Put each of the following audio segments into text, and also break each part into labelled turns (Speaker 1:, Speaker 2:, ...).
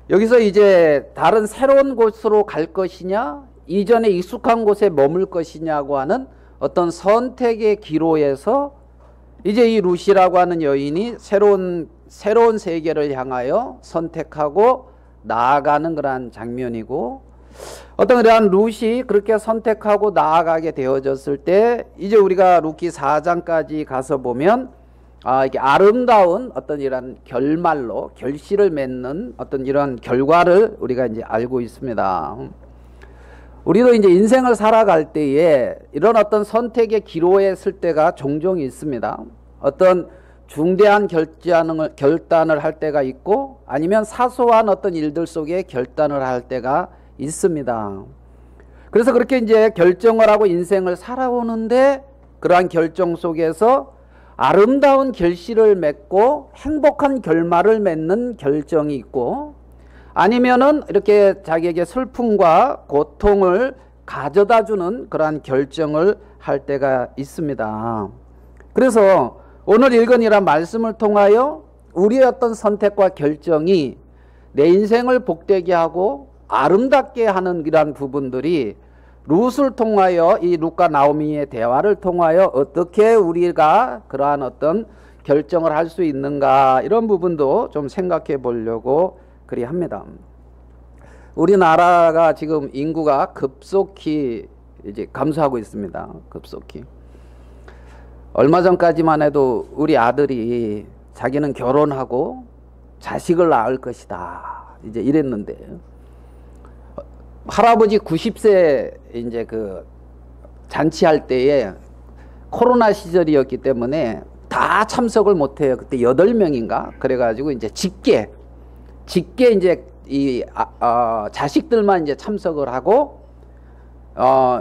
Speaker 1: 여기서 이제 다른 새로운 곳으로 갈 것이냐, 이전에 익숙한 곳에 머물 것이냐고 하는 어떤 선택의 기로에서 이제 이 루시라고 하는 여인이 새로운 세계를 향하여 선택하고 나아가는 그러한 장면이고, 어떤 그러한 루시 그렇게 선택하고 나아가게 되어졌을 때 이제 우리가 루키 4장까지 가서 보면 이게 아름다운 어떤 이런 결말로 결실을 맺는 어떤 이런 결과를 우리가 이제 알고 있습니다. 우리도 이제 인생을 살아갈 때에 이런 어떤 선택의 기로에 설 때가 종종 있습니다. 어떤 중대한 결단을 할 때가 있고, 아니면 사소한 어떤 일들 속에 결단을 할 때가 있습니다. 그래서 그렇게 이제 결정을 하고 인생을 살아오는데, 그러한 결정 속에서 아름다운 결실을 맺고 행복한 결말을 맺는 결정이 있고, 아니면은 이렇게 자기에게 슬픔과 고통을 가져다 주는 그러한 결정을 할 때가 있습니다. 그래서 오늘 읽은 이런 말씀을 통하여 우리의 어떤 선택과 결정이 내 인생을 복되게 하고 아름답게 하는 이러한 부분들이 룻을 통하여, 이 룻과 나오미의 대화를 통하여 어떻게 우리가 그러한 어떤 결정을 할 수 있는가, 이런 부분도 좀 생각해 보려고 그리합니다. 우리나라가 지금 인구가 급속히 이제 감소하고 있습니다. 급속히. 얼마 전까지만 해도 우리 아들이 자기는 결혼하고 자식을 낳을 것이다, 이제 이랬는데, 할아버지 90세 이제 그 잔치할 때에 코로나 시절이었기 때문에 다 참석을 못해요. 그때 8명인가 그래가지고 이제 직계 이제 이 자식들만 이제 참석을 하고,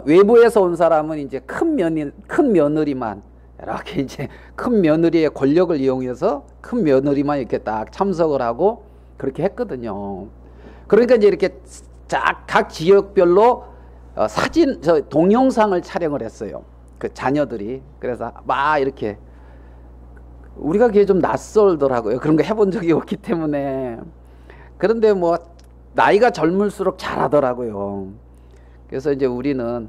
Speaker 1: 외부에서 온 사람은 이제 큰 며느리만 이렇게 이제 큰 며느리의 권력을 이용해서 큰 며느리만 이렇게 딱 참석을 하고 그렇게 했거든요. 그러니까 이제 이렇게 각 지역별로 동영상을 촬영을 했어요. 그 자녀들이. 그래서 막 이렇게, 우리가 그게 좀 낯설더라고요. 그런 거 해본 적이 없기 때문에. 그런데 뭐 나이가 젊을수록 잘하더라고요. 그래서 이제 우리는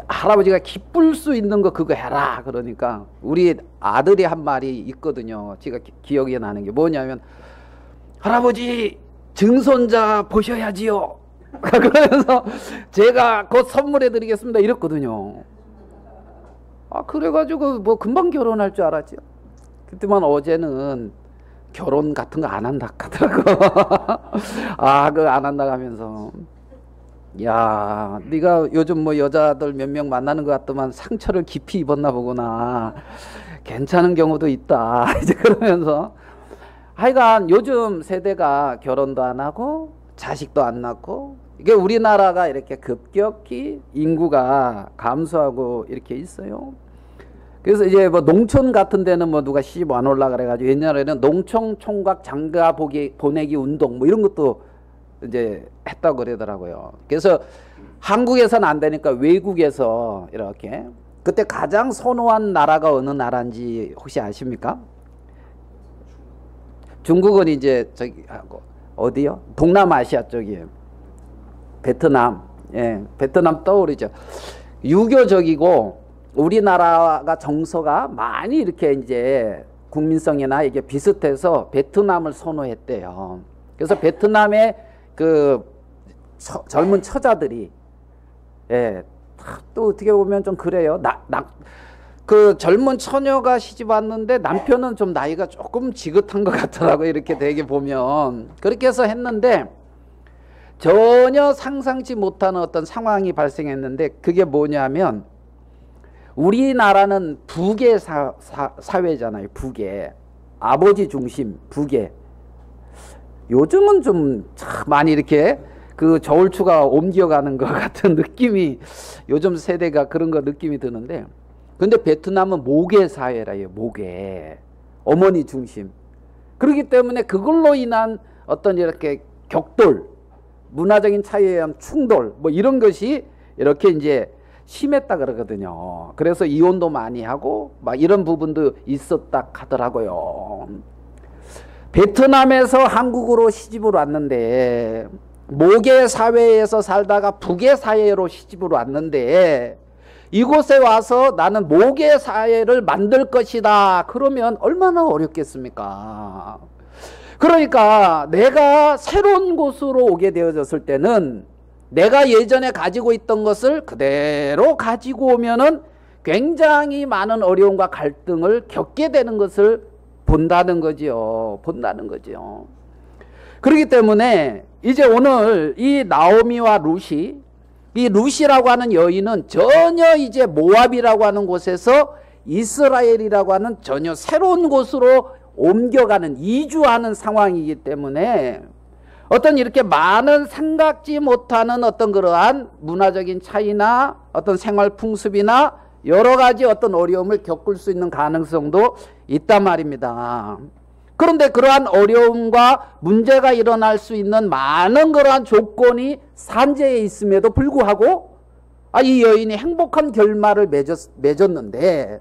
Speaker 1: 할아버지가 기쁠 수 있는 거 그거 해라 그러니까, 우리 아들이 한 말이 있거든요. 제가 기억이 나는 게 뭐냐면, 할아버지 증손자 보셔야지요. 그러면서 제가 곧 선물해 드리겠습니다 이랬거든요. 그래가지고 뭐 금방 결혼할 줄 알았죠. 그때만 어제는 결혼 같은 거 안 한다 하더라고. 그거 안 한다 하면서, 야, 네가 요즘 뭐 여자들 몇 명 만나는 것 같더만 상처를 깊이 입었나 보구나. 괜찮은 경우도 있다. 이제 그러면서, 하여간 요즘 세대가 결혼도 안 하고 자식도 안 낳고, 이게 우리나라가 이렇게 급격히 인구가 감소하고 이렇게 있어요. 그래서 이제 뭐 농촌 같은 데는 뭐 누가 시집 안 올라 그래가지고, 옛날에는 농촌 총각 장가 보내기 운동 뭐 이런 것도 이제 했다고 그러더라고요. 그래서 한국에서는 안 되니까 외국에서 이렇게, 그때 가장 선호한 나라가 어느 나라인지 혹시 아십니까? 중국은 이제 저기 어디요? 동남아시아 쪽이에요. 베트남. 예, 베트남 떠오르죠. 유교적이고 우리나라가 정서가 많이 이렇게 이제 국민성이나 이게 비슷해서 베트남을 선호했대요. 그래서 베트남의 그 젊은 처자들이, 예, 또 어떻게 보면 좀 그래요. 그 젊은 처녀가 시집 왔는데 남편은 좀 나이가 조금 지긋한 것 같더라고요. 이렇게 되게 보면. 그렇게 해서 했는데 전혀 상상치 못하는 어떤 상황이 발생했는데, 그게 뭐냐면, 우리나라는 부계 사회잖아요. 부계. 아버지 중심, 부계. 요즘은 좀 많이 이렇게 그 저울추가 옮겨가는 것 같은 느낌이, 요즘 세대가 그런 거 느낌이 드는데, 근데 베트남은 모계 사회라요. 모계. 어머니 중심. 그렇기 때문에 그걸로 인한 어떤 이렇게 격돌, 문화적인 차이에 의한 충돌, 뭐 이런 것이 이렇게 이제 심했다 그러거든요. 그래서 이혼도 많이 하고 막 이런 부분도 있었다 하더라고요. 베트남에서 한국으로 시집을 왔는데, 모계 사회에서 살다가 북의 사회로 시집을 왔는데, 이곳에 와서 나는 모계 사회를 만들 것이다. 그러면 얼마나 어렵겠습니까? 그러니까 내가 새로운 곳으로 오게 되어졌을 때는 내가 예전에 가지고 있던 것을 그대로 가지고 오면은 굉장히 많은 어려움과 갈등을 겪게 되는 것을 본다는 거지요. 본다는 거지요. 그렇기 때문에 이제 오늘 이 나오미와 룻이, 이 룻이라고 하는 여인은 전혀 이제 모압이라고 하는 곳에서 이스라엘이라고 하는 전혀 새로운 곳으로 옮겨가는, 이주하는 상황이기 때문에 어떤 이렇게 많은 생각지 못하는 어떤 그러한 문화적인 차이나 어떤 생활 풍습이나 여러 가지 어떤 어려움을 겪을 수 있는 가능성도 있단 말입니다. 그런데 그러한 어려움과 문제가 일어날 수 있는 많은 그러한 조건이 산재에 있음에도 불구하고 이 여인이 행복한 결말을 맺었는데,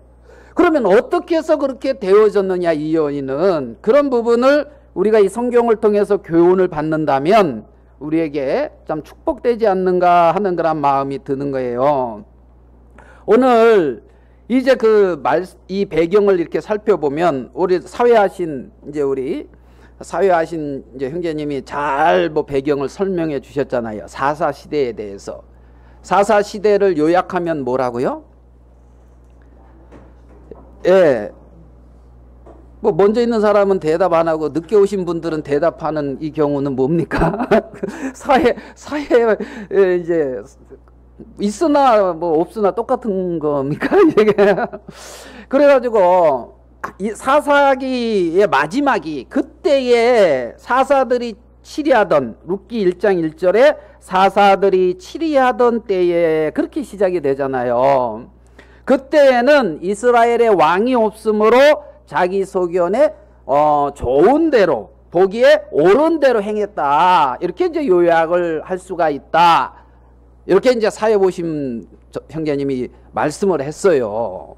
Speaker 1: 그러면 어떻게 해서 그렇게 되어졌느냐, 이 여인은. 그런 부분을 우리가 이 성경을 통해서 교훈을 받는다면 우리에게 참 축복되지 않는가 하는 그런 마음이 드는 거예요. 오늘 이제 이 배경을 이렇게 살펴보면 우리 사회하신 이제 형제님이 잘 배경을 설명해 주셨잖아요. 사사 시대에 대해서. 사사 시대를 요약하면 뭐라고요? 예. 먼저 있는 사람은 대답 안 하고 늦게 오신 분들은 대답하는 이 경우는 뭡니까? 사회에 이제 있으나 없으나 똑같은 겁니까? 그래가지고 이 사사기의 마지막이 그때에 사사들이 치리하던, 룻기 1장 1절에 사사들이 치리하던 때에 그렇게 시작이 되잖아요. 그때에는 이스라엘의 왕이 없으므로 자기 소견에 좋은 대로, 보기에 옳은 대로 행했다. 이렇게 이제 요약을 할 수가 있다. 이렇게 이제 사회보심 형제님이 말씀을 했어요.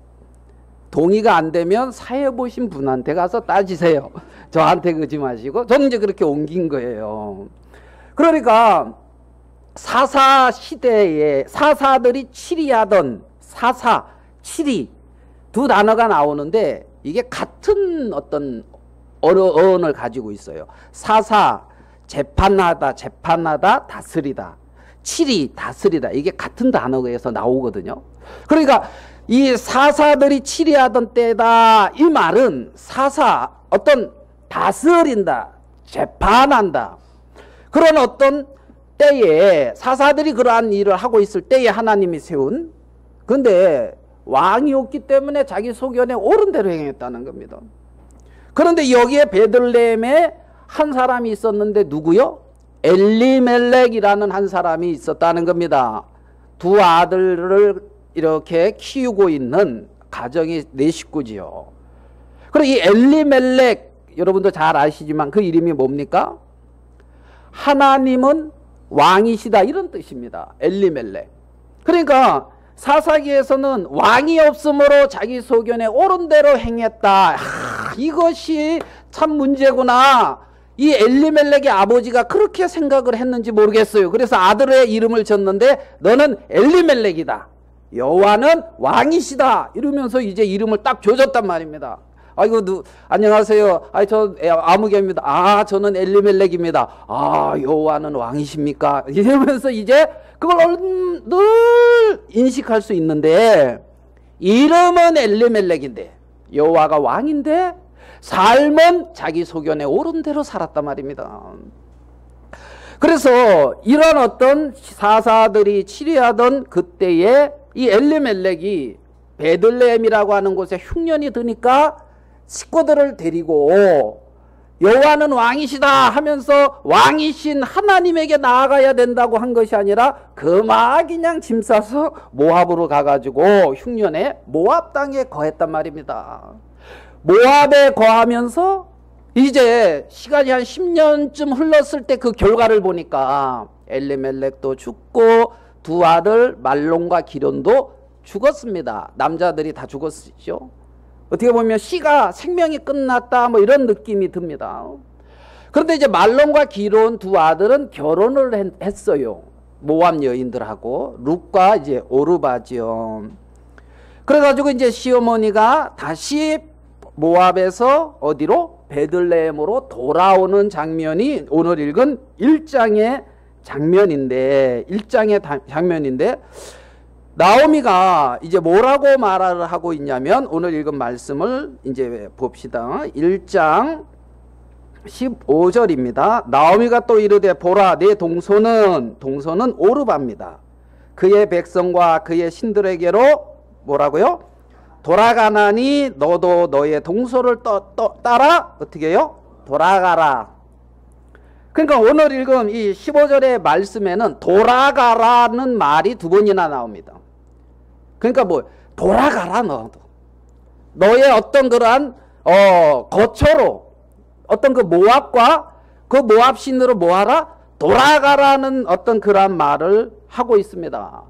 Speaker 1: 동의가 안 되면 사회보심 분한테 가서 따지세요. 저한테 그러지 마시고. 저는 이제 그렇게 옮긴 거예요. 그러니까 사사 시대에 사사들이 치리하던, 사사, 치리 두 단어가 나오는데 이게 같은 어떤 어원을 가지고 있어요. 사사, 재판하다, 다스리다. 치리, 다스리다. 이게 같은 단어에서 나오거든요. 그러니까 이 사사들이 치리하던 때다. 이 말은 사사, 어떤 다스린다, 재판한다. 그런 어떤 때에 사사들이 그러한 일을 하고 있을 때에 하나님이 세운, 근데 왕이 없기 때문에 자기 소견에 옳은 대로 행했다는 겁니다. 그런데 여기에 베들레헴에 한 사람이 있었는데 누구요? 엘리멜렉이라는 한 사람이 있었다는 겁니다. 두 아들을 이렇게 키우고 있는 가정이 네 식구지요. 그리고 이 엘리멜렉, 여러분도 잘 아시지만 그 이름이 뭡니까? 하나님은 왕이시다, 이런 뜻입니다. 엘리멜렉. 그러니까 사사기에서는 왕이 없으므로 자기 소견에 옳은 대로 행했다. 이것이 참 문제구나. 이 엘리멜렉의 아버지가 그렇게 생각을 했는지 모르겠어요. 그래서 아들의 이름을 졌는데 너는 엘리멜렉이다, 여호와는 왕이시다, 이러면서 이제 이름을 딱 줘줬단 말입니다. 아이고, 안녕하세요. 저 아무개입니다. 저는 엘리멜렉입니다. 여호와는 왕이십니까? 이러면서 이제 그걸 늘 인식할 수 있는데, 이름은 엘리멜렉인데 여호와가 왕인데 삶은 자기 소견에 옳은 대로 살았단 말입니다. 그래서 이런 어떤 사사들이 치리하던 그때에 이 엘리멜렉이 베들레헴이라고 하는 곳에 흉년이 드니까 식구들을 데리고 여호와는 왕이시다 하면서 왕이신 하나님에게 나아가야 된다고 한 것이 아니라 그만 그냥 짐 싸서 모압으로 가가지고 흉년에 모압 땅에 거했단 말입니다. 모압에 거하면서 이제 시간이 한 10년쯤 흘렀을 때 그 결과를 보니까 엘리멜렉도 죽고 두 아들 말론과 기련도 죽었습니다. 남자들이 다 죽었죠. 어떻게 보면 생명이 끝났다 이런 느낌이 듭니다. 그런데 이제 말론과 기론 두 아들은 결혼을 했어요. 모압 여인들하고 룻과 이제 오르바죠. 그래가지고 이제 시어머니가 다시 모압에서 어디로? 베들레헴으로 돌아오는 장면이 오늘 읽은 1장의 장면인데, 1장의 장면인데, 나오미가 이제 뭐라고 말을 하고 있냐면, 오늘 읽은 말씀을 이제 봅시다. 1장 15절입니다. 나오미가 또 이르되 보라 내 동서는 오르바입니다. 그의 백성과 그의 신들에게로 뭐라고요? 돌아가나니 너도 너의 동서를 따라 어떻게 해요? 돌아가라. 그러니까 오늘 읽은 이 15절의 말씀에는 돌아가라는 말이 두 번이나 나옵니다. 그러니까 뭐 돌아가라 너도. 너의 어떤 그러한 거처로 어떤 그 모압과 그 모압 신으로 뭐하라? 돌아가라는 어떤 그러한 말을 하고 있습니다.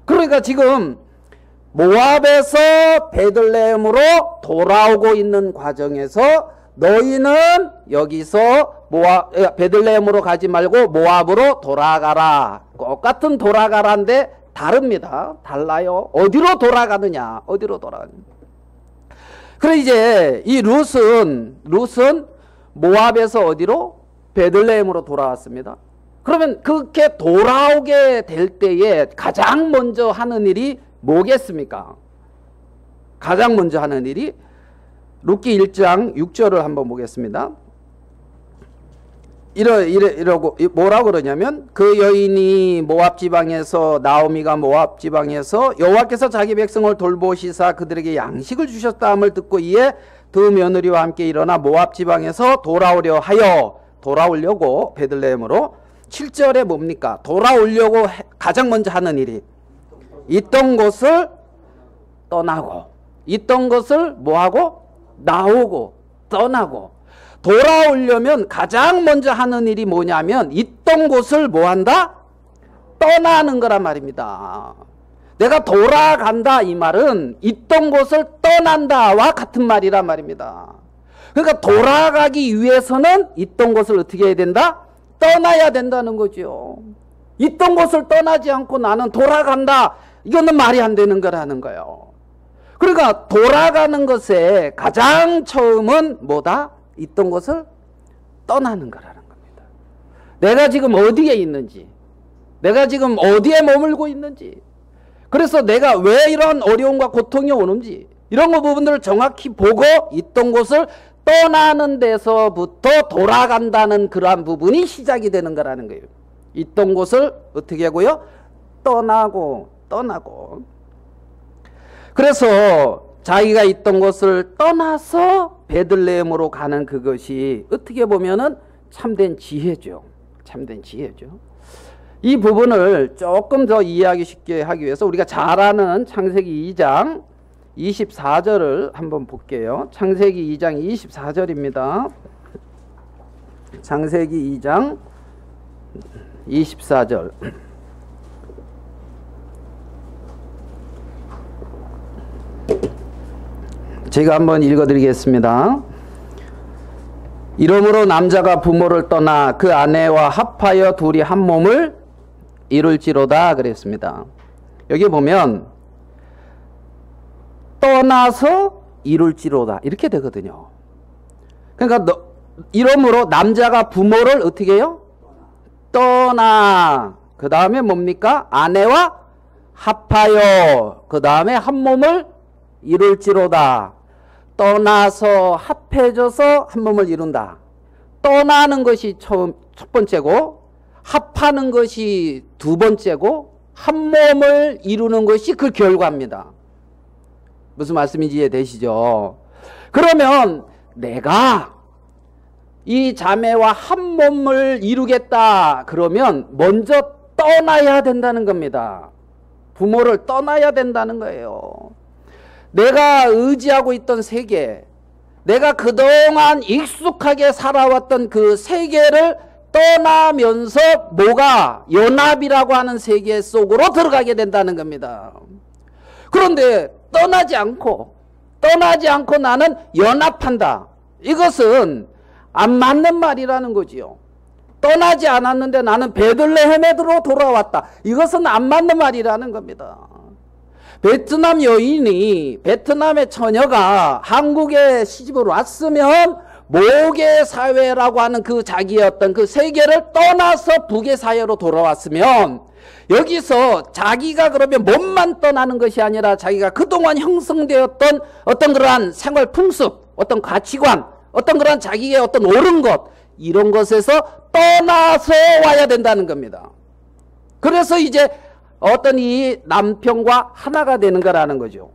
Speaker 1: 그러니까 지금 모압에서 베들레헴으로 돌아오고 있는 과정에서 너희는 여기서 베들레헴으로 가지 말고 모압으로 돌아가라. 똑같은 돌아가라인데 다릅니다. 달라요. 어디로 돌아가느냐? 어디로 돌아가느냐? 그래 이제 이 룻은 모압에서 어디로? 베들레헴으로 돌아왔습니다. 그러면 그렇게 돌아오게 될 때에 가장 먼저 하는 일이 뭐겠습니까? 가장 먼저 하는 일이 룻기 1장 6절을 한번 보겠습니다. 이러고 뭐라고 그러냐면 그 여인이 모압 지방에서 나오미가 모압 지방에서 여호와께서 자기 백성을 돌보시사 그들에게 양식을 주셨다함을 듣고 이에 두 며느리와 함께 일어나 모압 지방에서 돌아오려고 베들레헴으로 7절에 뭡니까? 돌아오려고 가장 먼저 하는 일이 있던 곳을 떠나고 있던 것을 뭐하고? 나오고 떠나고 돌아오려면 가장 먼저 하는 일이 뭐냐면 있던 곳을 뭐한다? 떠나는 거란 말입니다. 내가 돌아간다 이 말은 있던 곳을 떠난다와 같은 말이란 말입니다. 그러니까 돌아가기 위해서는 있던 곳을 어떻게 해야 된다? 떠나야 된다는 거죠. 있던 곳을 떠나지 않고 나는 돌아간다. 이거는 말이 안 되는 거라는 거예요. 그러니까 돌아가는 것에 가장 처음은 뭐다? 있던 곳을 떠나는 거라는 겁니다. 내가 지금 어디에 있는지, 내가 지금 어디에 머물고 있는지, 그래서 내가 왜 이런 어려움과 고통이 오는지 이런 부분들을 정확히 보고 있던 곳을 떠나는 데서부터 돌아간다는 그러한 부분이 시작이 되는 거라는 거예요. 있던 곳을 어떻게 하고요? 떠나고. 그래서 자기가 있던 곳을 떠나서 베들레헴으로 가는 그것이 어떻게 보면은 참된 지혜죠. 참된 지혜죠. 이 부분을 조금 더 이해하기 쉽게 하기 위해서 우리가 잘 아는 창세기 2장 24절을 한번 볼게요. 창세기 2장 24절입니다. 창세기 2장 24절. 제가 한번 읽어드리겠습니다. 이러므로 남자가 부모를 떠나 그 아내와 합하여 둘이 한 몸을 이룰지로다 그랬습니다. 여기 보면 떠나서 이룰지로다 이렇게 되거든요. 그러니까 이러므로 남자가 부모를 어떻게 해요? 떠나. 그 다음에 뭡니까? 아내와 합하여. 그 다음에 한 몸을 이룰지로다. 떠나서 합해져서 한 몸을 이룬다. 떠나는 것이 첫 번째고 합하는 것이 두 번째고 한 몸을 이루는 것이 그 결과입니다. 무슨 말씀인지 이해되시죠? 그러면 내가 이 자매와 한 몸을 이루겠다 그러면 먼저 떠나야 된다는 겁니다. 부모를 떠나야 된다는 거예요. 내가 의지하고 있던 세계, 내가 그동안 익숙하게 살아왔던 그 세계를 떠나면서 뭐가 연합이라고 하는 세계 속으로 들어가게 된다는 겁니다. 그런데 떠나지 않고 나는 연합한다. 이것은 안 맞는 말이라는 거지요. 떠나지 않았는데 나는 베들레헴으로 돌아왔다. 이것은 안 맞는 말이라는 겁니다. 베트남 여인이, 베트남의 처녀가 한국에 시집으로 왔으면 모계 사회라고 하는 그 자기의 어떤 그 세계를 떠나서 북의 사회로 돌아왔으면, 여기서 자기가 그러면 몸만 떠나는 것이 아니라 자기가 그동안 형성되었던 어떤 그러한 생활 풍습, 어떤 가치관, 어떤 그러한 자기의 어떤 옳은 것, 이런 것에서 떠나서 와야 된다는 겁니다. 그래서 이제 어떤 이 남편과 하나가 되는 거라는 거죠.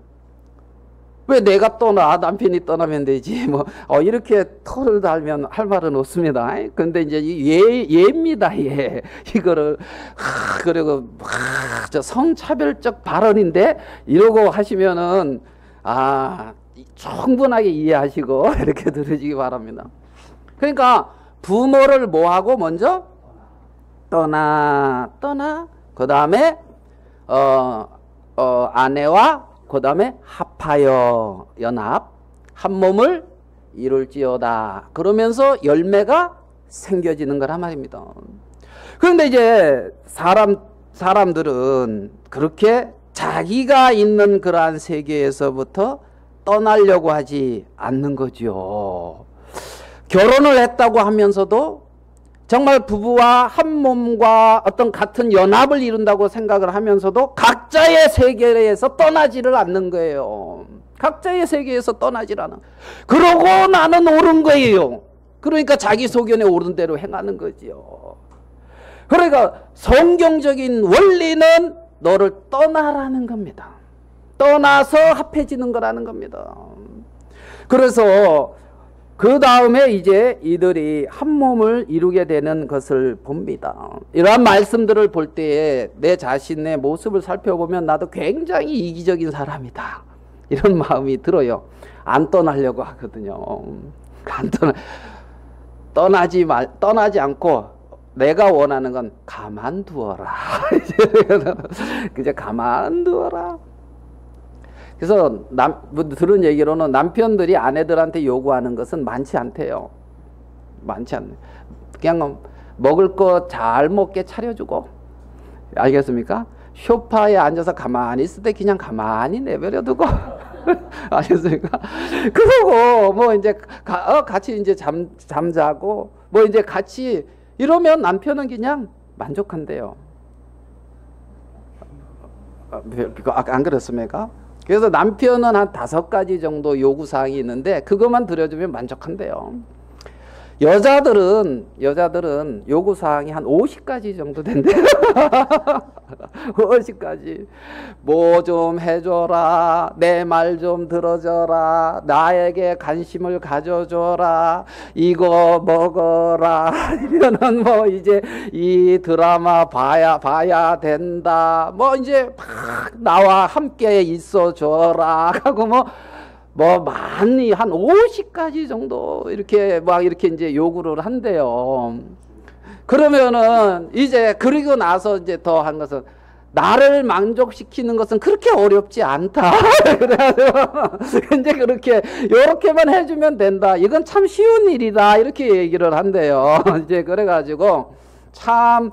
Speaker 1: 왜 내가 떠나? 남편이 떠나면 되지. 뭐, 이렇게 털을 달면 할 말은 없습니다. 근데 이제 예입니다, 예. 이거를, 그리고, 저 성차별적 발언인데, 이러고 하시면은, 충분하게 이해하시고, 이렇게 들으시기 바랍니다. 그러니까, 부모를 뭐하고 먼저? 떠나. 그 다음에, 아내와 그 다음에 합하여, 연합, 한 몸을 이룰지어다. 그러면서 열매가 생겨지는 거란 말입니다. 그런데 이제 사람들은 그렇게 자기가 있는 그러한 세계에서부터 떠나려고 하지 않는 거죠. 결혼을 했다고 하면서도 정말 부부와 한 몸과 어떤 같은 연합을 이룬다고 생각을 하면서도 각자의 세계에서 떠나지를 않는 거예요. 각자의 세계에서 떠나질 않아. 그러고 나는 옳은 거예요. 그러니까 자기 소견에 옳은 대로 행하는 거지요. 그러니까 성경적인 원리는 너를 떠나라는 겁니다. 떠나서 합해지는 거라는 겁니다. 그래서 그 다음에 이제 이들이 한 몸을 이루게 되는 것을 봅니다. 이러한 말씀들을 볼 때에 내 자신의 모습을 살펴보면 나도 굉장히 이기적인 사람이다, 이런 마음이 들어요. 안 떠나려고 하거든요. 떠나지 않고 내가 원하는 건 가만두어라. 그저 가만두어라. 그래서 들은 얘기로는 남편들이 아내들한테 요구하는 것은 많지 않대요. 많지 않네. 그냥 먹을 거 잘 먹게 차려주고, 알겠습니까? 소파에 앉아서 가만히 있을 때 그냥 가만히 내버려두고, 알겠습니까? 그러고 뭐 이제 같이 이제 잠자고 뭐 이제 같이 이러면 남편은 그냥 만족한대요. 안 그렇습니까? 그래서 남편은 한 5가지 정도 요구사항이 있는데 그것만 들어주면 만족한대요. 여자들은 요구사항이 한 50가지 정도 된대요. 50가지. 뭐 좀 해줘라, 내 말 좀 들어줘라, 나에게 관심을 가져줘라, 이거 먹어라, 이러면은 뭐 이제 이 드라마 봐야 된다, 뭐 이제 막 나와 함께 있어줘라 하고 뭐 많이 한 50가지 정도 이렇게 막 이렇게 이제 요구를 한대요. 그러면은 이제 그리고 나서 이제 더 한 것은 나를 만족시키는 것은 그렇게 어렵지 않다. 그래가지고 이제 요렇게만 해주면 된다. 이건 참 쉬운 일이다. 이렇게 얘기를 한대요. 이제 그래가지고 참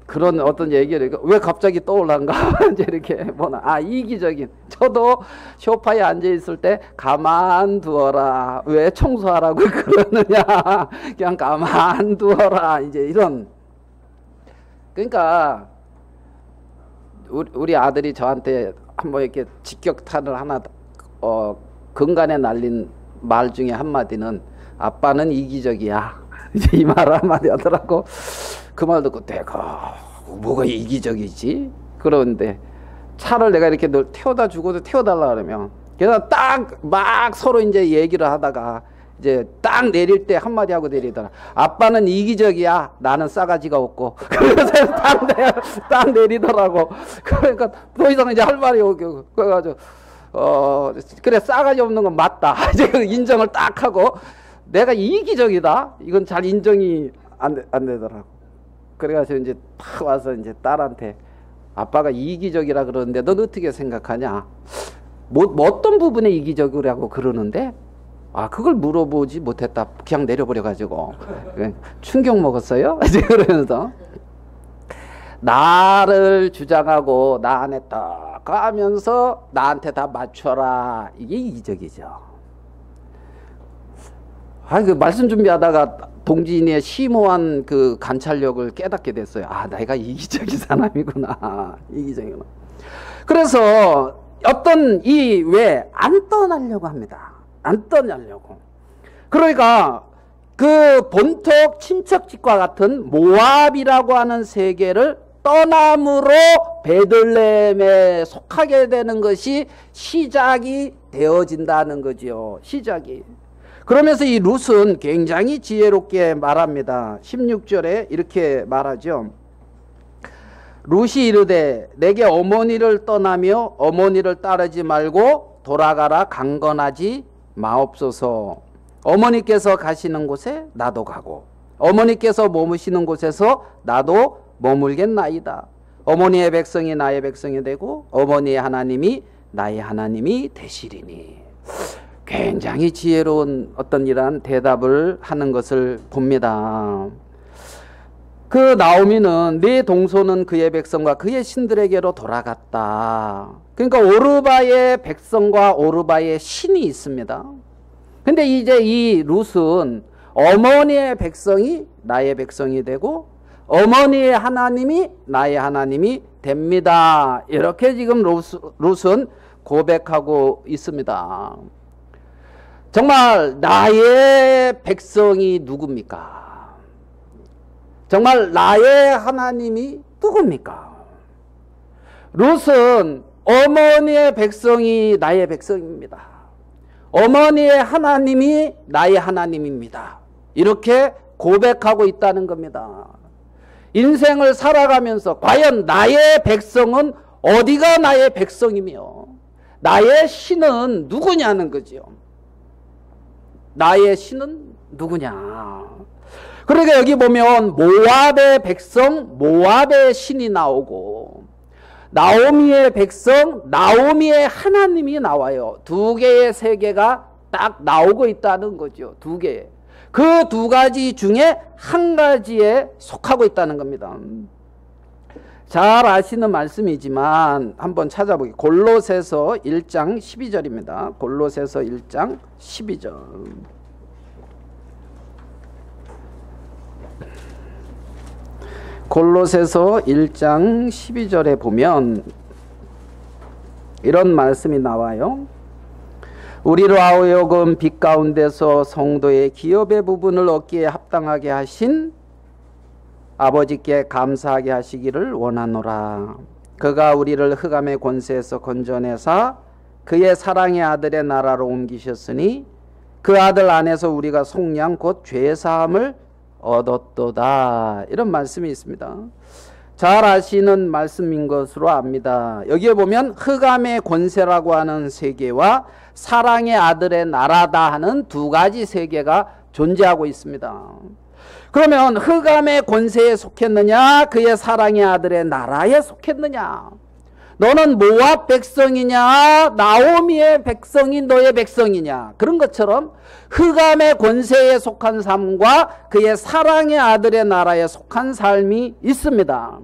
Speaker 1: 그런 어떤 얘기를 왜 갑자기 떠올란가 이제 이렇게 보나 이기적인. 저도 소파에 앉아 있을 때 가만두어라, 왜 청소하라고 그러느냐, 그냥 가만두어라, 이제 이런. 그러니까 우리 아들이 저한테 한번 이렇게 직격탄을 하나 근간에 날린 말 중에 한마디는 아빠는 이기적이야, 이제 이 말 한마디 하더라고. 그 말 듣고 내가 뭐가 이기적이지? 그러는데 차를 내가 이렇게 늘 태워다 주고도 태워달라 그러면, 그래서 딱 막 서로 이제 얘기를 하다가 이제 딱 내릴 때 한마디 하고 내리더라. 아빠는 이기적이야, 나는 싸가지가 없고. 그래서 딱 내리더라고. 그러니까 더 이상 이제 할 말이 없고, 그래가지고 그래, 싸가지 없는 건 맞다. 이제 인정을 딱 하고, 내가 이기적이다, 이건 잘 인정이 안 되더라고. 그래가지고 이제 탁 와서 이제 딸한테 아빠가 이기적이라 그러는데 넌 어떻게 생각하냐? 뭐 어떤 부분에 이기적이라고 그러는데? 아, 그걸 물어보지 못했다. 그냥 내려버려가지고 충격 먹었어요. 그러면서 나를 주장하고 나 안 했다 하면서 나한테 다 맞춰라. 이게 이기적이죠. 아, 그 말씀 준비하다가 동진이의 심오한 그 관찰력을 깨닫게 됐어요. 아, 내가 이기적인 사람이구나. 이기적이구나. 그래서 어떤 이 왜 안 떠나려고 합니다. 안 떠나려고. 그러니까 그 본토 친척집과 같은 모압이라고 하는 세계를 떠남으로 베들레헴에 속하게 되는 것이 시작이 되어진다는 거지요. 시작이. 그러면서 이 룻은 굉장히 지혜롭게 말합니다. 16절에 이렇게 말하죠. 룻이 이르되 내게 어머니를 떠나며 어머니를 따르지 말고 돌아가라 강건하지 마옵소서. 어머니께서 가시는 곳에 나도 가고 어머니께서 머무시는 곳에서 나도 머물겠나이다. 어머니의 백성이 나의 백성이 되고 어머니의 하나님이 나의 하나님이 되시리니. 굉장히 지혜로운 어떤 이러한 대답을 하는 것을 봅니다. 그 나오미는 내 동서는 그의 백성과 그의 신들에게로 돌아갔다. 그러니까 오르바의 백성과 오르바의 신이 있습니다. 근데 이제 이 룻은 어머니의 백성이 나의 백성이 되고 어머니의 하나님이 나의 하나님이 됩니다. 이렇게 지금 룻은 고백하고 있습니다. 정말 나의 백성이 누굽니까? 정말 나의 하나님이 누굽니까? 룻은 어머니의 백성이 나의 백성입니다. 어머니의 하나님이 나의 하나님입니다. 이렇게 고백하고 있다는 겁니다. 인생을 살아가면서 과연 나의 백성은 어디가 나의 백성이며 나의 신은 누구냐는 거죠. 나의 신은 누구냐. 그러니까 여기 보면 모압의 백성, 모압의 신이 나오고 나오미의 백성, 나오미의 하나님이 나와요. 두 개의 세계가 딱 나오고 있다는 거죠. 두 개. 그 두 가지 중에 한 가지에 속하고 있다는 겁니다. 잘 아시는 말씀이지만 한번 찾아보기. 골로새서 1장 12절입니다. 골로새서 1장 12절. 골로새서 1장 12절에 보면 이런 말씀이 나와요. 우리로 하여금 빛 가운데서 성도의 기업의 부분을 얻기에 합당하게 하신 아버지께 감사하게 하시기를 원하노라. 그가 우리를 흑암의 권세에서 건져내사 그의 사랑의 아들의 나라로 옮기셨으니 그 아들 안에서 우리가 속량 곧 죄사함을 얻었도다. 이런 말씀이 있습니다. 잘 아시는 말씀인 것으로 압니다. 여기에 보면 흑암의 권세라고 하는 세계와 사랑의 아들의 나라다 하는 두 가지 세계가 존재하고 있습니다. 그러면 흑암의 권세에 속했느냐 그의 사랑의 아들의 나라에 속했느냐. 너는 모압 백성이냐 나오미의 백성이 너의 백성이냐. 그런 것처럼 흑암의 권세에 속한 삶과 그의 사랑의 아들의 나라에 속한 삶이 있습니다.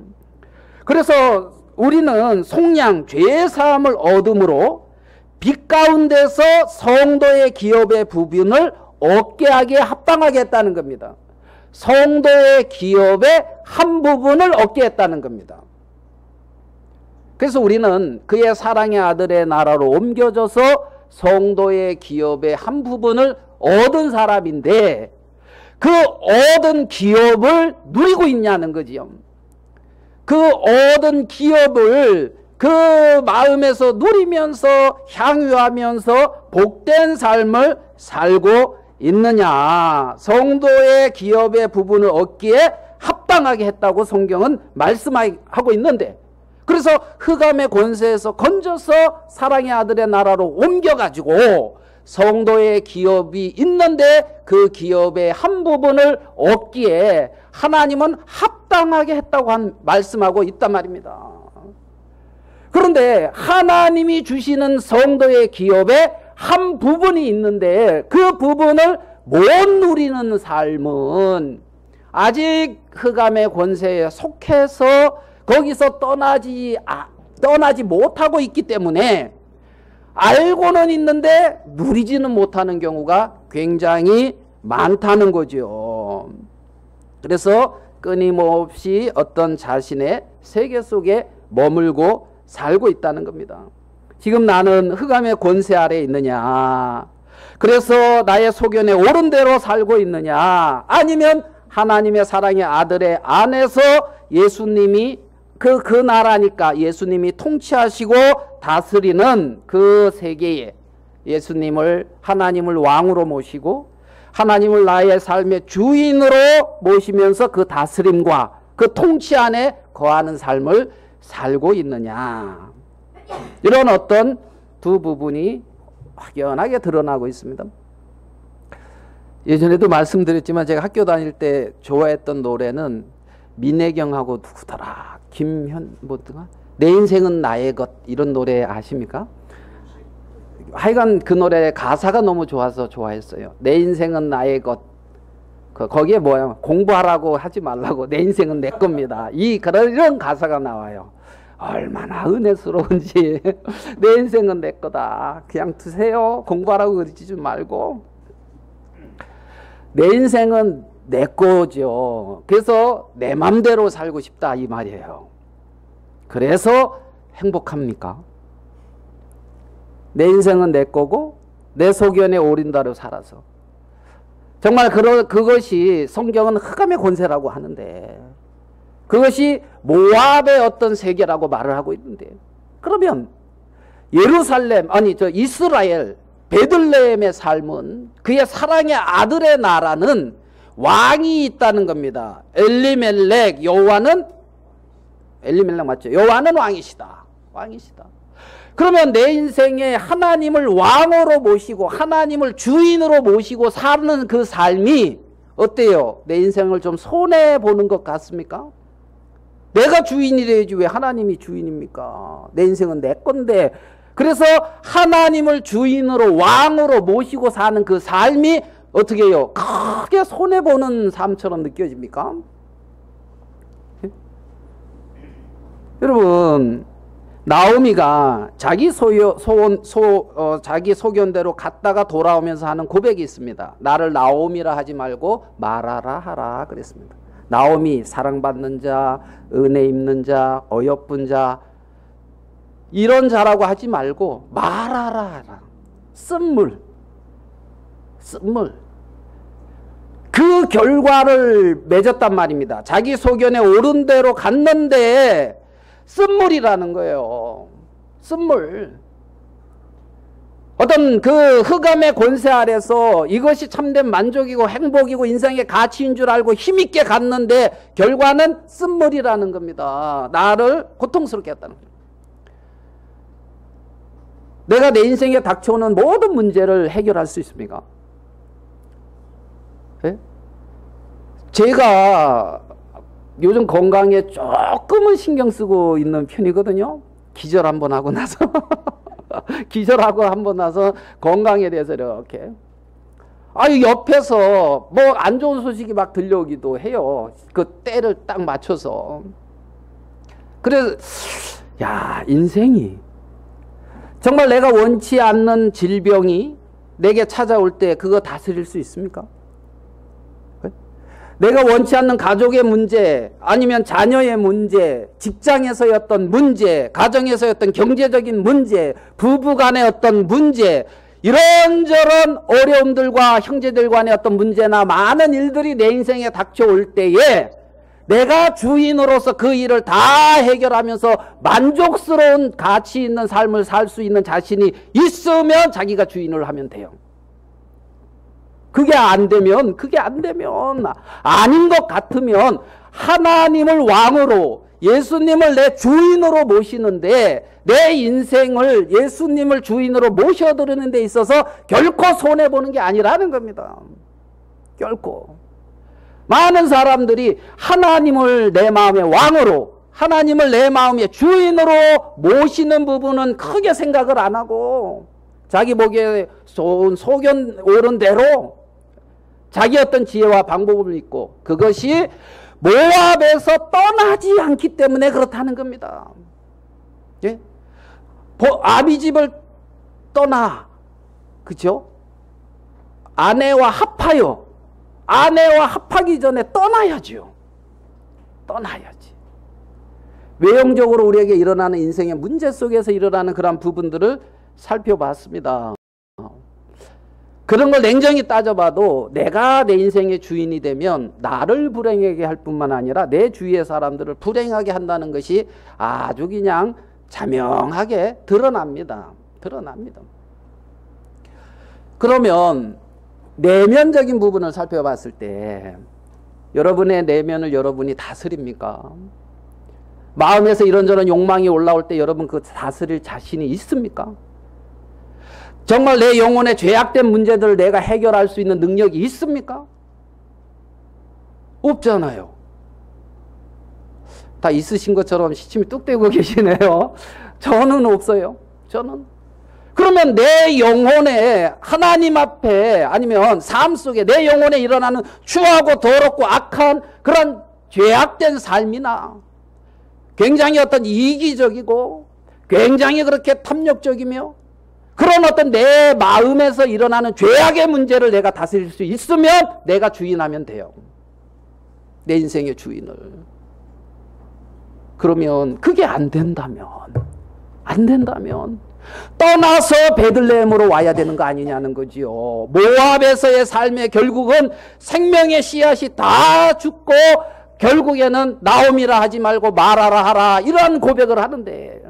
Speaker 1: 그래서 우리는 속량 죄의 사함을 얻음으로 빛 가운데서 성도의 기업의 부분을 얻게 하기에 합당하게 했다는 겁니다. 성도의 기업의 한 부분을 얻게 했다는 겁니다. 그래서 우리는 그의 사랑의 아들의 나라로 옮겨져서 성도의 기업의 한 부분을 얻은 사람인데 그 얻은 기업을 누리고 있냐는 거지요. 그 얻은 기업을 그 마음에서 누리면서 향유하면서 복된 삶을 살고 있느냐. 성도의 기업의 부분을 얻기에 합당하게 했다고 성경은 말씀하고 있는데, 그래서 흑암의 권세에서 건져서 사랑의 아들의 나라로 옮겨가지고 성도의 기업이 있는데 그 기업의 한 부분을 얻기에 하나님은 합당하게 했다고 말씀하고 있단 말입니다. 그런데 하나님이 주시는 성도의 기업의 한 부분이 있는데 그 부분을 못 누리는 삶은 아직 흑암의 권세에 속해서 거기서 떠나지 못하고 있기 때문에 알고는 있는데 누리지는 못하는 경우가 굉장히 많다는 거죠. 그래서 끊임없이 어떤 자신의 세계 속에 머물고 살고 있다는 겁니다. 지금 나는 흑암의 권세 아래에 있느냐? 그래서 나의 소견에 옳은 대로 살고 있느냐? 아니면 하나님의 사랑의 아들의 안에서 예수님이 그 나라니까 예수님이 통치하시고 다스리는 그 세계에 하나님을 왕으로 모시고 하나님을 나의 삶의 주인으로 모시면서 그 다스림과 그 통치 안에 거하는 삶을 살고 있느냐. 이런 어떤 두 부분이 확연하게 드러나고 있습니다. 예전에도 말씀드렸지만 제가 학교 다닐 때 좋아했던 노래는 민혜경하고 누구더라? 내 인생은 나의 것, 이런 노래 아십니까? 하여간 그 노래 가사가 너무 좋아서 좋아했어요. 내 인생은 나의 것. 거기에 뭐야? 공부하라고 하지 말라고. 내 인생은 내 겁니다. 이런 가사가 나와요. 얼마나 은혜스러운지. 내 인생은 내 거다. 그냥 두세요. 공부하라고 그러지 좀 말고. 내 인생은 내 거죠. 그래서 내 맘대로 살고 싶다 이 말이에요. 그래서 행복합니까? 내 인생은 내 거고 내 소견에 옳은 대로 살아서. 정말 그것이 성경은 흑암의 권세라고 하는데 그것이 모압의 어떤 세계라고 말을 하고 있는데, 그러면 이스라엘 베들레헴의 삶은 그의 사랑의 아들의 나라는 왕이 있다는 겁니다. 엘리멜렉 맞죠? 여호와는 왕이시다. 그러면 내 인생에 하나님을 왕으로 모시고 하나님을 주인으로 모시고 사는 그 삶이 어때요? 내 인생을 좀 손해보는 것 같습니까? 내가 주인이 돼야지 왜 하나님이 주인입니까? 내 인생은 내 건데. 그래서 하나님을 주인으로 왕으로 모시고 사는 그 삶이 어떻게 해요? 크게 손해보는 삶처럼 느껴집니까? 여러분, 나오미가 자기 자기 소견대로 갔다가 돌아오면서 하는 고백이 있습니다. 나를 나오미라 하지 말고 마라라 하라 그랬습니다. 나오미, 사랑받는 자, 은혜 입는 자, 어여쁜 자, 이런 자라고 하지 말고 마라라 하라. 쓴물. 그 결과를 맺었단 말입니다. 자기 소견에 옳은 대로 갔는데 쓴물이라는 거예요. 쓴물. 어떤 그 흑암의 권세 아래서 이것이 참된 만족이고 행복이고 인생의 가치인 줄 알고 힘있게 갔는데 결과는 쓴물이라는 겁니다. 나를 고통스럽게 했다는 거예요. 내가 내 인생에 닥쳐오는 모든 문제를 해결할 수 있습니까? 네? 제가 요즘 건강에 조금은 신경 쓰고 있는 편이거든요. 기절 한번 하고 나서 건강에 대해서 이렇게 옆에서 뭐 안 좋은 소식이 막 들려오기도 해요. 그 때를 딱 맞춰서. 그래서 인생이 정말 내가 원치 않는 질병이 내게 찾아올 때 그거 다스릴 수 있습니까? 내가 원치 않는 가족의 문제, 아니면 자녀의 문제, 직장에서의 어떤 문제, 가정에서의 어떤 경제적인 문제, 부부 간의 어떤 문제, 이런저런 어려움들과 형제들 간의 어떤 문제나 많은 일들이 내 인생에 닥쳐올 때에 내가 주인으로서 그 일을 다 해결하면서 만족스러운 가치 있는 삶을 살 수 있는 자신이 있으면 자기가 주인을 하면 돼요. 그게 안 되면 아닌 것 같으면 하나님을 왕으로 예수님을 내 주인으로 모시는데 내 인생을 예수님을 주인으로 모셔드리는 데 있어서 결코 손해보는 게 아니라는 겁니다. 결코. 많은 사람들이 하나님을 내 마음의 왕으로, 하나님을 내 마음의 주인으로 모시는 부분은 크게 생각을 안 하고 자기 보기에 좋은 소견 옳은 대로 자기 어떤 지혜와 방법을 믿고 그것이 모압에서 떠나지 않기 때문에 그렇다는 겁니다. 예? 아비 집을 떠나, 그죠? 아내와 합하여, 아내와 합하기 전에 떠나야지요. 떠나야지. 외형적으로 우리에게 일어나는 인생의 문제 속에서 일어나는 그런 부분들을 살펴봤습니다. 그런 걸 냉정히 따져봐도 내가 내 인생의 주인이 되면 나를 불행하게 할 뿐만 아니라 내 주위의 사람들을 불행하게 한다는 것이 아주 그냥 자명하게 드러납니다. 드러납니다. 그러면 내면적인 부분을 살펴봤을 때 여러분의 내면을 여러분이 다스립니까? 마음에서 이런저런 욕망이 올라올 때 여러분 그 다스릴 자신이 있습니까? 정말 내 영혼의 죄악된 문제들을 내가 해결할 수 있는 능력이 있습니까? 없잖아요. 다 있으신 것처럼 시침이 뚝 떼고 계시네요. 저는 없어요. 저는. 그러면 내 영혼에 하나님 앞에 아니면 삶 속에 내 영혼에 일어나는 추하고 더럽고 악한 그런 죄악된 삶이나 굉장히 어떤 이기적이고 굉장히 그렇게 탐욕적이며 그런 어떤 내 마음에서 일어나는 죄악의 문제를 내가 다스릴 수 있으면 내가 주인하면 돼요. 내 인생의 주인을. 그러면 그게 안 된다면 떠나서 베들레헴으로 와야 되는 거 아니냐는 거지요. 모압에서의 삶의 결국은 생명의 씨앗이 다 죽고 결국에는 나옴이라 하지 말고 말하라 하라 이러한 고백을 하는데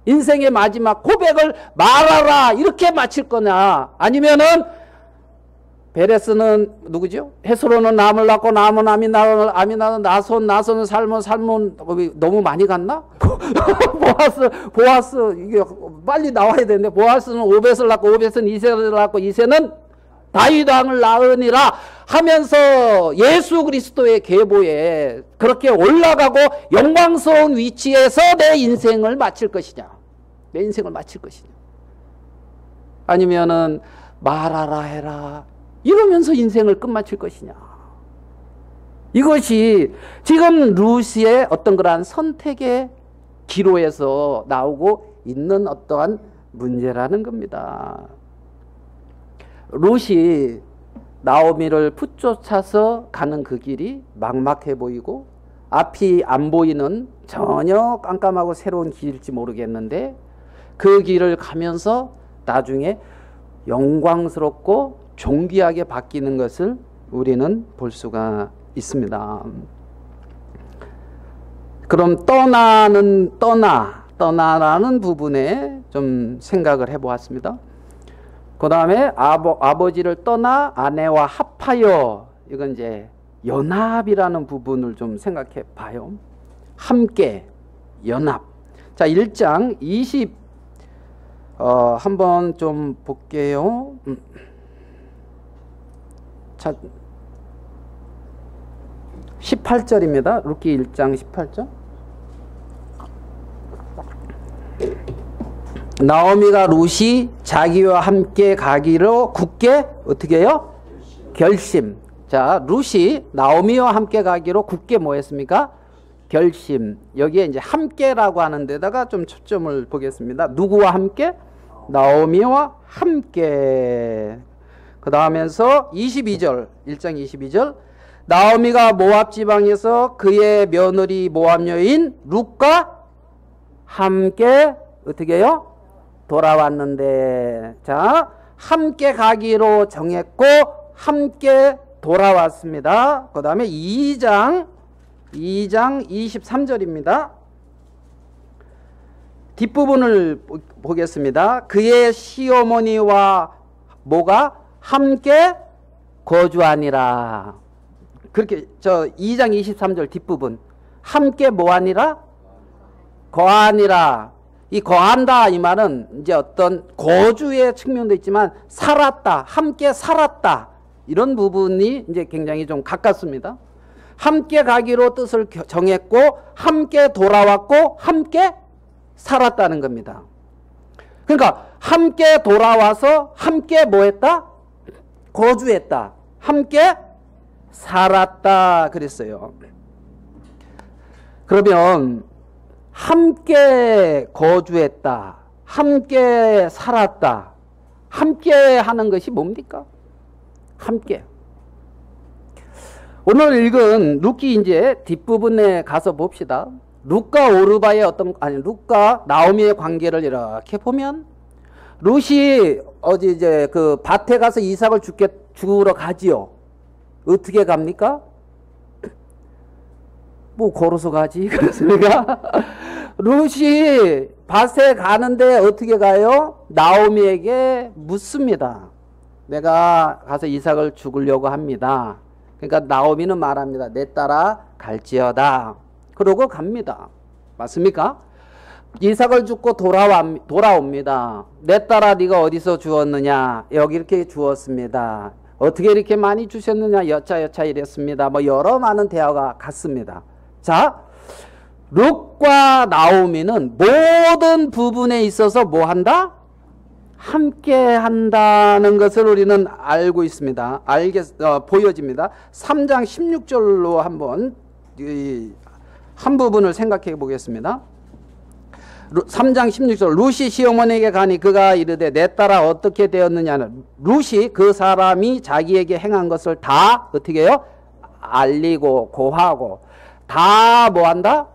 Speaker 1: 인생의 마지막 고백을 말하라 이렇게 마칠 거냐 아니면은 베레스는 누구죠? 헤스로는 남을 낳고 남은 아미나는 나손은 살몬 너무 많이 갔나? 보아스 이게 빨리 나와야 되는데 보아스는 오벳을 낳고 오벳은 이새를 낳고 이새는 다윗 왕을 낳으니라 하면서 예수 그리스도의 계보에 그렇게 올라가고 영광스러운 위치에서 내 인생을 마칠 것이냐? 내 인생을 마칠 것이냐? 아니면은 말하라 해라 이러면서 인생을 끝마칠 것이냐? 이것이 지금 루시의 어떤 그러한 선택의 기로에서 나오고 있는 어떠한 문제라는 겁니다. 룻이 나오미를 붙쫓아서 가는 그 길이 막막해 보이고 앞이 안 보이는 전혀 깜깜하고 새로운 길일지 모르겠는데 그 길을 가면서 나중에 영광스럽고 존귀하게 바뀌는 것을 우리는 볼 수가 있습니다. 그럼 떠나라는 부분에 좀 생각을 해보았습니다. 그 다음에 아버지를 떠나 아내와 합하여 이건 이제 연합이라는 부분을 좀 생각해 봐요. 함께 연합. 자 1장 한번 좀 볼게요. 자 18절입니다. 룻기 1장 18절. 나오미가 룻이 자기와 함께 가기로 굳게 어떻게 해요? 결심. 자, 룻이 나오미와 함께 가기로 굳게 뭐 했습니까? 결심. 여기에 이제 함께라고 하는 데다가 좀 초점을 보겠습니다. 누구와 함께? 나오미와 함께. 그 다음에서 22절, 1장 22절. 나오미가 모압 지방에서 그의 며느리 모압 여인 룻과 함께 어떻게 해요? 돌아왔는데, 자, 함께 가기로 정했고 함께 돌아왔습니다. 그 다음에 2장 23절입니다. 뒷부분을 보겠습니다. 그의 시어머니와 뭐가 함께 거주하니라. 그렇게 2장 23절 뒷부분 함께 뭐하니라? 거하니라. 이 거한다 이 말은 이제 어떤 거주의 측면도 있지만 살았다, 함께 살았다 이런 부분이 이제 굉장히 좀 가깝습니다. 함께 가기로 뜻을 정했고 함께 돌아왔고 함께 살았다는 겁니다. 그러니까 함께 돌아와서 함께 뭐 했다? 거주했다. 함께 살았다 그랬어요. 그러면 함께 거주했다. 함께 살았다. 함께 하는 것이 뭡니까? 함께. 오늘 읽은 루키 이제 뒷부분에 가서 봅시다. 룻과 오르바의 룻과 나오미의 관계를 이렇게 보면, 룻이 어제 이제 그 밭에 가서 이삭을 주우러 가지요. 어떻게 갑니까? 뭐 걸어서 가지 그렇습니까? 룻이 밭에 가는데 어떻게 가요? 나오미에게 묻습니다. 내가 가서 이삭을 죽으려고 합니다. 그러니까 나오미는 말합니다. 내 따라 갈지어다. 그러고 갑니다. 맞습니까? 이삭을 죽고 돌아옵니다. 내 딸아 네가 어디서 주었느냐? 여기 이렇게 주었습니다. 어떻게 이렇게 많이 주셨느냐? 여차 이랬습니다. 뭐 여러 많은 대화가 갔습니다. 자, 룻과 나오미는 모든 부분에 있어서 뭐 한다? 함께 한다는 것을 우리는 알고 있습니다. 보여집니다. 3장 16절로 한번 한 부분을 생각해 보겠습니다. 3장 16절 룻이 시어머니에게 가니 그가 이르되 내 딸아 어떻게 되었느냐는, 룻이 그 사람이 자기에게 행한 것을 다 어떻게 해요? 알리고 고하고, 다 뭐한다?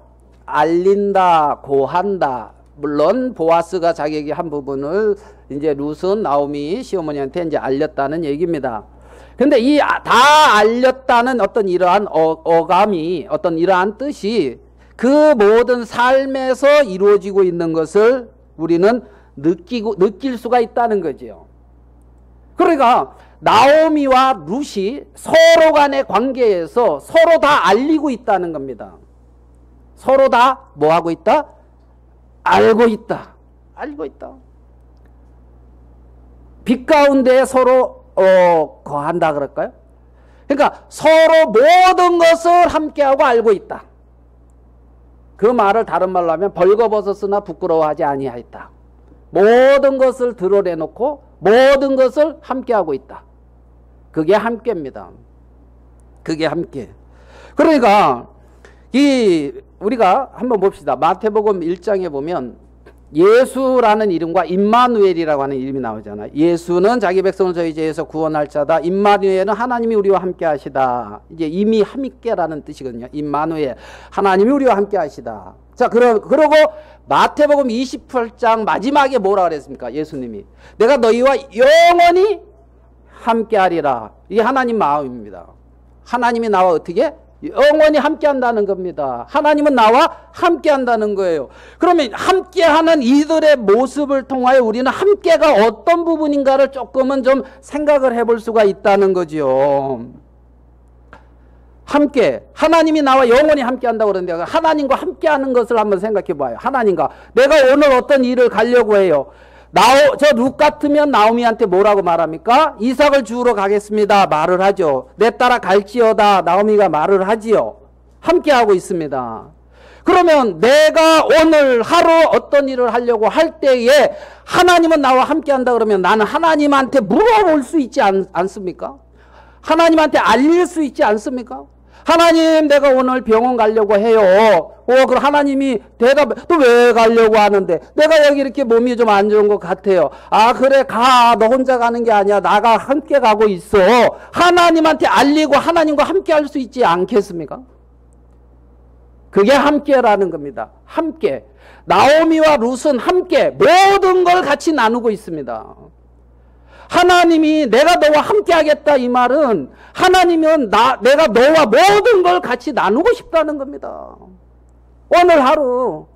Speaker 1: 알린다, 고한다. 물론 보아스가 자기에게 한 부분을 이제 룻은 나오미 시어머니한테 이제 알렸다는 얘기입니다. 근데 이 다 알렸다는 어떤 이러한 어감이, 어떤 이러한 뜻이 그 모든 삶에서 이루어지고 있는 것을 우리는 느낄 수가 있다는 거지요. 그러니까 나오미와 룻이 서로 간의 관계에서 서로 다 알리고 있다는 겁니다. 서로 다 뭐 하고 있다? 알고 있다. 알고 있다. 빛 가운데 서로 거한다 그럴까요? 그러니까 서로 모든 것을 함께하고 알고 있다. 그 말을 다른 말로 하면 벌거벗었으나 부끄러워하지 아니하였다. 모든 것을 드러내놓고 모든 것을 함께하고 있다. 그게 함께입니다. 그게 함께. 그러니까 우리가 한번 봅시다. 마태복음 1장에 보면 예수라는 이름과 임마누엘이라고 하는 이름이 나오잖아요. 예수는 자기 백성을 저희 죄에서 구원할 자다. 임마누엘은 하나님이 우리와 함께 하시다. 이제 이미 함께라는 뜻이거든요. 임마누엘, 하나님이 우리와 함께 하시다. 자, 그러고 마태복음 28장 마지막에 뭐라 그랬습니까? 예수님이 내가 너희와 영원히 함께 하리라. 이게 하나님 마음입니다. 하나님이 나와 어떻게? 영원히 함께 한다는 겁니다. 하나님은 나와 함께 한다는 거예요. 그러면 함께 하는 이들의 모습을 통하여 우리는 함께가 어떤 부분인가를 조금은 좀 생각을 해볼 수가 있다는 거죠. 함께, 하나님이 나와 영원히 함께 한다고 그러는데 하나님과 함께 하는 것을 한번 생각해 봐요. 하나님과 내가 오늘 어떤 일을 가려고 해요. 저 룻 같으면 나오미한테 뭐라고 말합니까? 이삭을 주우러 가겠습니다. 말을 하죠. 내 따라 갈지어다. 나오미가 말을 하지요. 함께하고 있습니다. 그러면 내가 오늘 하루 어떤 일을 하려고 할 때에 하나님은 나와 함께한다 그러면 나는 하나님한테 물어볼 수 있지 않습니까? 하나님한테 알릴 수 있지 않습니까? 하나님, 내가 오늘 병원 가려고 해요. 그럼 하나님이 또 왜 가려고 하는데? 내가 여기 이렇게 몸이 좀 안 좋은 것 같아요. 아, 그래, 가. 너 혼자 가는 게 아니야. 나가 함께 가고 있어. 하나님한테 알리고 하나님과 함께 할 수 있지 않겠습니까? 그게 함께라는 겁니다. 함께. 나오미와 룻은 함께 모든 걸 같이 나누고 있습니다. 하나님이 내가 너와 함께 하겠다 이 말은 하나님은 내가 너와 모든 걸 같이 나누고 싶다는 겁니다. 오늘 하루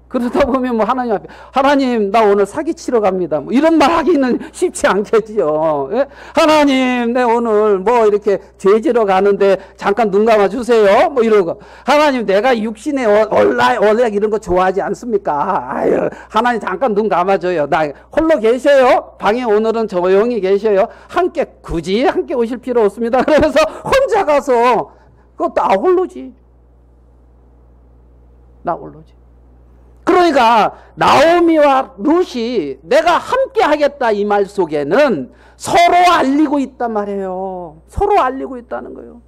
Speaker 1: 그러다 보면 뭐 하나님 앞에 하나님 나 오늘 사기치러 갑니다. 뭐 이런 말 하기는 쉽지 않겠지요. 예? 하나님 내 오늘 뭐 이렇게 죄지러 가는데 잠깐 눈 감아 주세요. 뭐 이런 거. 하나님 내가 육신에 원래 이런 거 좋아하지 않습니까? 아유, 하나님 잠깐 눈 감아줘요. 나 홀로 계셔요. 방에 오늘은 조용히 계셔요. 굳이 함께 오실 필요 없습니다. 그러면서 혼자 가서 그거 나 홀로지. 그러니까 나오미와 룻이 내가 함께 하겠다 이 말 속에는 서로 알리고 있단 말이에요. 서로 알리고 있다는 거예요.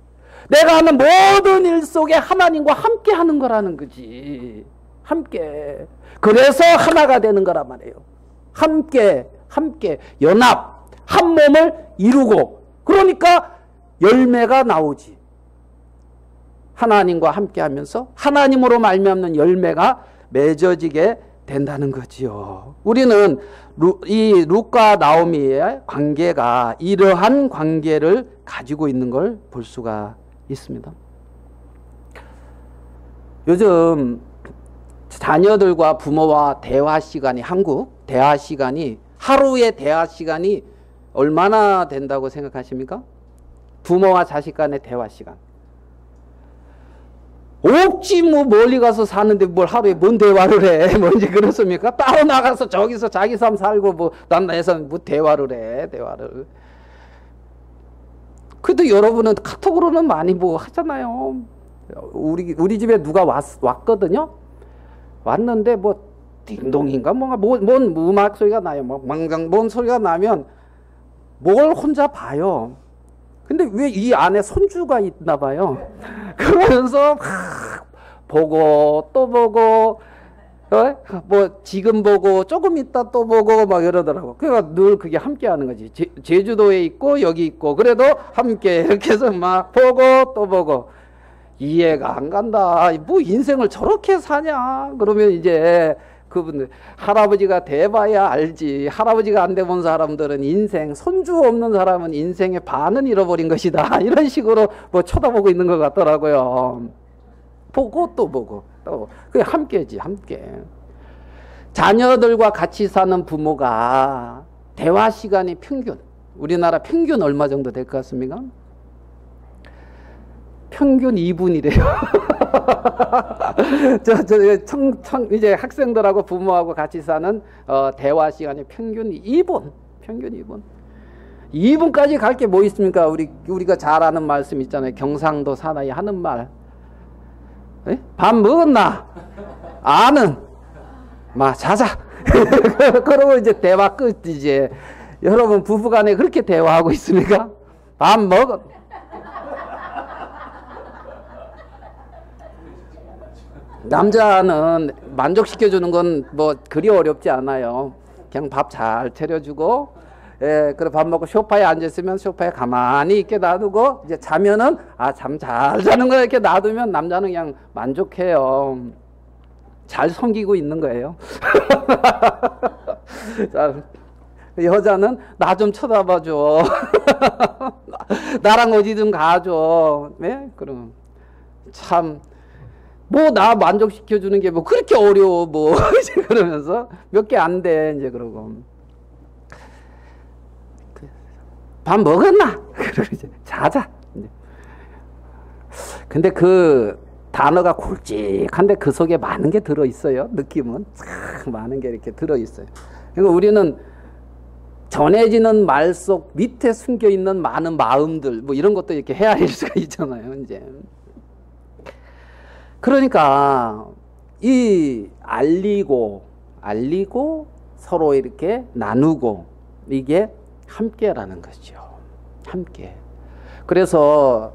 Speaker 1: 내가 하는 모든 일 속에 하나님과 함께 하는 거라는 거지. 함께. 그래서 하나가 되는 거란 말이에요. 함께 연합, 한 몸을 이루고, 그러니까 열매가 나오지. 하나님과 함께 하면서 하나님으로 말미암는 열매가 맺어지게 된다는 거지요. 우리는 이 룻과 나오미의 관계가 이러한 관계를 가지고 있는 걸 볼 수가 있습니다. 요즘 자녀들과 부모와 대화 시간이, 한국 대화 시간이, 하루의 대화 시간이 얼마나 된다고 생각하십니까? 부모와 자식 간의 대화 시간. 없지 뭐 멀리 가서 사는데 뭘 하루에 뭔 대화를 해. 뭐 이제 그렇습니까? 따로 나가서 저기서 자기 삶 살고 뭐 난나에서 뭐 대화를 해. 대화를. 그래도 여러분은 카톡으로는 많이 뭐 하잖아요. 우리 집에 누가 왔거든요. 왔는데 뭐 딩동인가 뭔 음악 소리가 나요. 뭐 망강 뭔 소리가 나면 뭘 혼자 봐요. 근데 왜 이 안에 손주가 있나 봐요. 그러면서 막 보고 또 보고, 뭐 지금 보고 조금 있다 또 보고 막 이러더라고. 그러니까 늘 그게 함께 하는 거지. 제주도에 있고 여기 있고 그래도 함께 이렇게 해서 막 보고 또 보고. 이해가 안 간다. 뭐 인생을 저렇게 사냐. 그러면 이제 그분들, 할아버지가 돼봐야 알지. 할아버지가 안 돼본 사람들은 인생, 손주 없는 사람은 인생의 반은 잃어버린 것이다. 이런 식으로 뭐 쳐다보고 있는 것 같더라고요. 보고 또 보고 또. 그게 함께지, 함께. 자녀들과 같이 사는 부모가 대화 시간이 평균, 우리나라 평균 얼마 정도 될 것 같습니까? 평균 2분이래요. 이제 학생들하고 부모하고 같이 사는 대화 시간이 평균 2분. 평균 2분. 2분까지 갈 게 뭐 있습니까? 우리가 잘 아는 말씀 있잖아요. 경상도 사나이 하는 말. 에? 밥 먹었나? 아는. 마 자자. 그러고 이제 대화 끝. 이제 여러분 부부간에 그렇게 대화하고 있습니까? 밥 먹었. 남자는 만족시켜주는 건 뭐 그리 어렵지 않아요. 그냥 밥 잘 차려주고, 그래 밥 먹고 소파에 앉았으면 소파에 가만히 있게 놔두고, 이제 자면은 잠 잘 자는 거 이렇게 놔두면 남자는 그냥 만족해요. 잘 섬기고 있는 거예요. 자, 여자는 나 좀 쳐다봐줘. 나랑 어디든 가줘. 네? 그럼 참. 뭐 나 만족시켜주는 게 뭐 그렇게 어려워 뭐 이제 그러면서 몇 개 안 돼 이제 그러고 밥 먹었나? 그러고 이제 자자. 근데 그 단어가 굵직한데 그 속에 많은 게 들어 있어요. 느낌은 많은 게 이렇게 들어 있어요. 그러니까 우리는 전해지는 말 속 밑에 숨겨 있는 많은 마음들 뭐 이런 것도 이렇게 헤아릴 수가 있잖아요. 이제. 그러니까 이 알리고 서로 이렇게 나누고 이게 함께라는 거죠. 함께. 그래서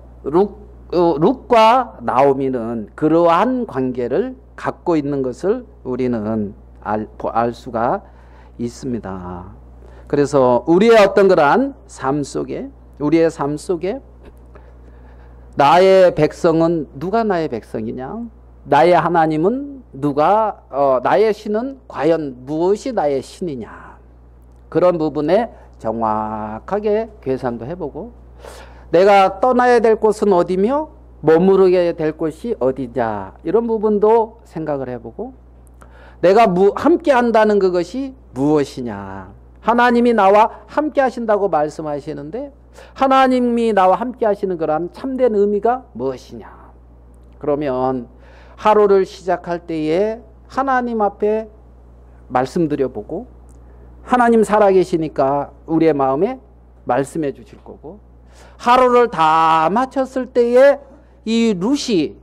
Speaker 1: 룻과 나오미는 그러한 관계를 갖고 있는 것을 우리는 알 수가 있습니다. 그래서 우리의 어떤 그러한 삶 속에, 우리의 삶 속에 나의 백성은 누가 나의 백성이냐? 나의 하나님은 누가, 나의 신은 과연 무엇이 나의 신이냐? 그런 부분에 정확하게 계산도 해보고, 내가 떠나야 될 곳은 어디며 머무르게 될 곳이 어디냐? 이런 부분도 생각을 해보고, 내가 함께 한다는 그것이 무엇이냐? 하나님이 나와 함께 하신다고 말씀하시는데 하나님이 나와 함께 하시는 그러한 참된 의미가 무엇이냐? 그러면 하루를 시작할 때에 하나님 앞에 말씀드려보고, 하나님 살아계시니까 우리의 마음에 말씀해 주실 거고, 하루를 다 마쳤을 때에 이 룻이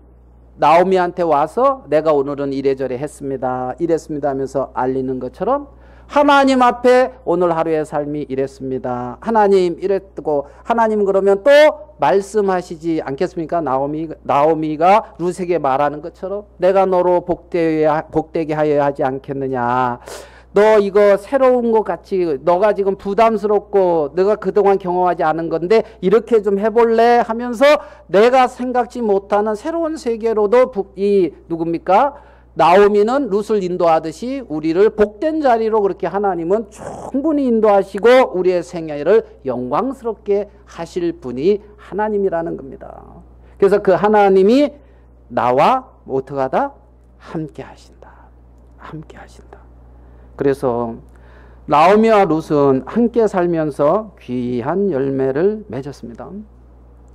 Speaker 1: 나오미한테 와서 내가 오늘은 이래저래 했습니다. 이랬습니다 하면서 알리는 것처럼 하나님 앞에 오늘 하루의 삶이 이랬습니다. 하나님 이랬고 하나님 그러면 또 말씀하시지 않겠습니까? 나오미가 룻에게 말하는 것처럼 내가 너로 복되게 하여야 하지 않겠느냐. 너 이거 새로운 것 같이 너가 지금 부담스럽고 너가 그동안 경험하지 않은 건데 이렇게 좀 해볼래 하면서 내가 생각지 못하는 새로운 세계로도 이 누굽니까? 나오미는 룻을 인도하듯이 우리를 복된 자리로 그렇게 하나님은 충분히 인도하시고 우리의 생애를 영광스럽게 하실 분이 하나님이라는 겁니다. 그래서 그 하나님이 나와 어떻게 하다? 함께 하신다. 함께 하신다. 그래서 나오미와 룻은 함께 살면서 귀한 열매를 맺었습니다.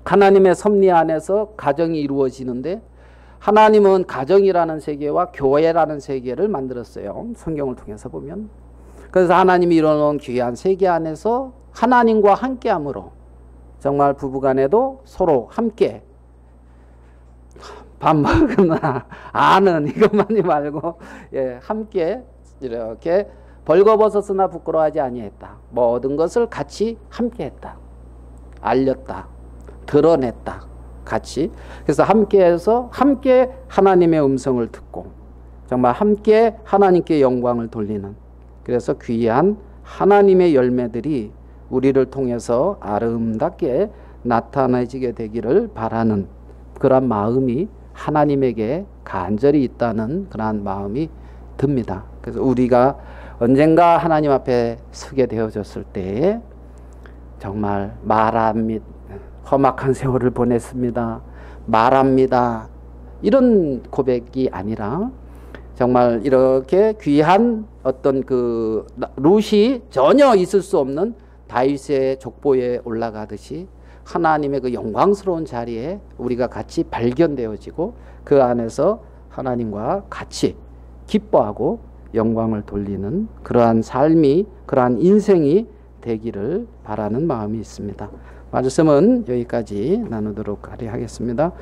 Speaker 1: 하나님의 섭리 안에서 가정이 이루어지는데 하나님은 가정이라는 세계와 교회라는 세계를 만들었어요. 성경을 통해서 보면. 그래서 하나님이 이루어놓은 귀한 세계 안에서 하나님과 함께함으로 정말 부부간에도 서로 함께 밥 먹으나 아는 이것만이 말고 함께 이렇게 벌거벗었으나 부끄러워하지 아니했다. 모든 것을 같이 함께했다. 알렸다. 드러냈다. 같이. 그래서 함께해서 함께 하나님의 음성을 듣고 정말 함께 하나님께 영광을 돌리는 그래서 귀한 하나님의 열매들이 우리를 통해서 아름답게 나타나지게 되기를 바라는 그런 마음이 하나님에게 간절히 있다는 그러한 마음이 듭니다. 그래서 우리가 언젠가 하나님 앞에 서게 되어졌을 때에 정말 말합니다. 험악한 세월을 보냈습니다. 말합니다. 이런 고백이 아니라 정말 이렇게 귀한 어떤 그 룻이 전혀 있을 수 없는 다윗의 족보에 올라가듯이 하나님의 그 영광스러운 자리에 우리가 같이 발견되어지고 그 안에서 하나님과 같이 기뻐하고 영광을 돌리는 그러한 삶이 그러한 인생이 되기를 바라는 마음이 있습니다. 말씀은 여기까지 나누도록 하겠습니다.